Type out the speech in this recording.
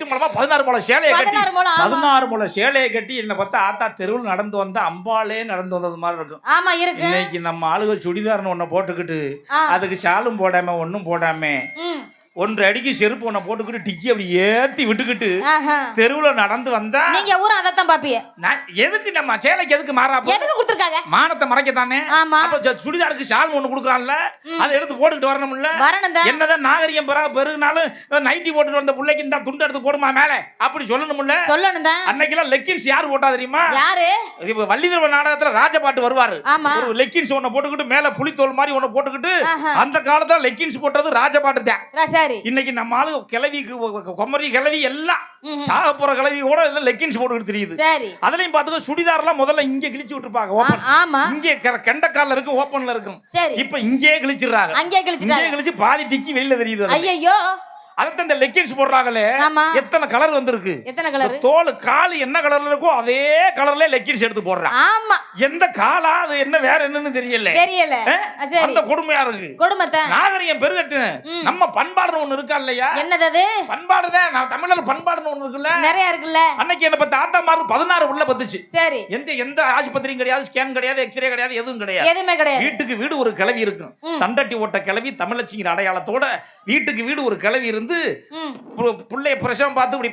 8 முழமா 16 முழம் சேலையை கட்டி 16 முழம், ஆமா. 16 முழம் சேலையை கட்டி என்ன பார்த்தா ஆத்தா தெருவில் நடந்து வந்தா அம்பாலே நடந்து வந்தது மாதிரி இருக்கும். ஆமா இருக்கு. இன்னைக்கு நம்ம ஆளுக சுடிதார்னு ஒன்ன போட்டுக்கிட்டு அதுக்கு ஷாலும் போடாம ஒன்னும் போடாம 1 அடிக்கு செருப்பு ஒன்ன போட்டுக்கிட்டு டிக்கி அப்படி ஏத்தி விட்டுக்கிட்டு தெருவுல நடந்து வந்தா நீங்க ஊர் அதத்தான் பாப்பிய. எதுக்கு நம்ம சேலைக்கு எதுக்கு மாறா எதுக்கு கொடுத்திருக்காங்க? மானத்தை மறைக்கத்தானே. ஆமா. அப்ப சுடிதாருக்கு ஷால் ஒண்ணு குடுக்குறான்ல அதை எடுத்து போட்டுக்கிட்டு வரணும்ல. என்னதான் நாகரிகம் பெருகுனாலும் நைட்டி போட்டுட்டு வந்த பிள்ளைக்கு இந்த துண்டு எடுத்து போடுமா மேல அப்படி சொல்லணும்ல. சொல்லணும் தான். அன்னைக்கெல்லாம் லெக்கின்ஸ் யாரு போட்டா தெரியுமா? யாரு? இப்ப வள்ளிதேவ நாடகத்துல ராஜபாட்டு வருவாரு. ஒரு லெக்கின்ஸ் ஒண்ணு போட்டுக்கிட்டு மேல புலித்தோல் மாதிரி ஒண்ணு போட்டுக்கிட்டு அந்த காலத்துல லெக்கின்ஸ் போட்டது ராஜபாட்டு தான். இன்னைக்கு நம்ம ஆளு கிளவி கொமரி கிளவி எல்லாம் சாக போற கிளவி கூட லெக்கின்ஸ் போட்டுக்கிட்டு தெரியுது. அதுலயும் பாத்துக்க சுடிதார்லாம் முதல்ல இங்க கிழிச்சு விட்டுருப்பாங்க ஓபன். இங்கே கெண்டக்கால்ல இருக்கு ஓபன்ல இருக்கும். இப்ப இங்கே கிழிச்சிடுறாங்க. இங்கே கிழிச்சு பாதி டிக்கி வெளியில தெரியுது. ஐயோ அதத்தான் இந்த லெக்கின்ஸ் போடுறாங்களே எத்தனை கலர் வந்திருக்கு. எத்தனை கலர்? தோல் கால் என்ன கலர்ல இருக்கோ அதே கலர்ல லெக்கின்ஸ் எடுத்து போடுறான். ஆமா. எந்த காலா அது என்ன வேற என்னன்னு தெரியல. அந்த கொடுமையா இருக்கு. கொடுமைதான். நாகரிகம் பெருகட்டு. நம்ம பண்பாடுன்னு ஒண்ணு இருக்கா இல்லையா? என்னது அது? பண்பாடுதான். நம்ம தமிழ்ல பண்பாடுன்னு ஒண்ணு இருக்குல்ல. நிறைய இருக்குல்ல. அன்னைக்கு என்ன பத்த ஆத்தா மாரு 16 உள்ள பத்துச்சு. சரி. எந்த ஆஸ்பத்திரியும் கிடையாது, ஸ்கேன் கிடையாது, எக்ஸ்ரே கிடையாது, எதுவும் கிடையாது. எதுவுமே கிடையாது. வீட்டுக்கு வீடு ஒரு கிளவி இருக்கும். தண்டட்டி ஓட்ட கிளவி தமிழச்சிங்கிற அடையாளத்தோட வீட்டுக்கு வீடு ஒரு கிளவி இருந்து புள்ளைய பிரசவம் பார்த்து இப்படி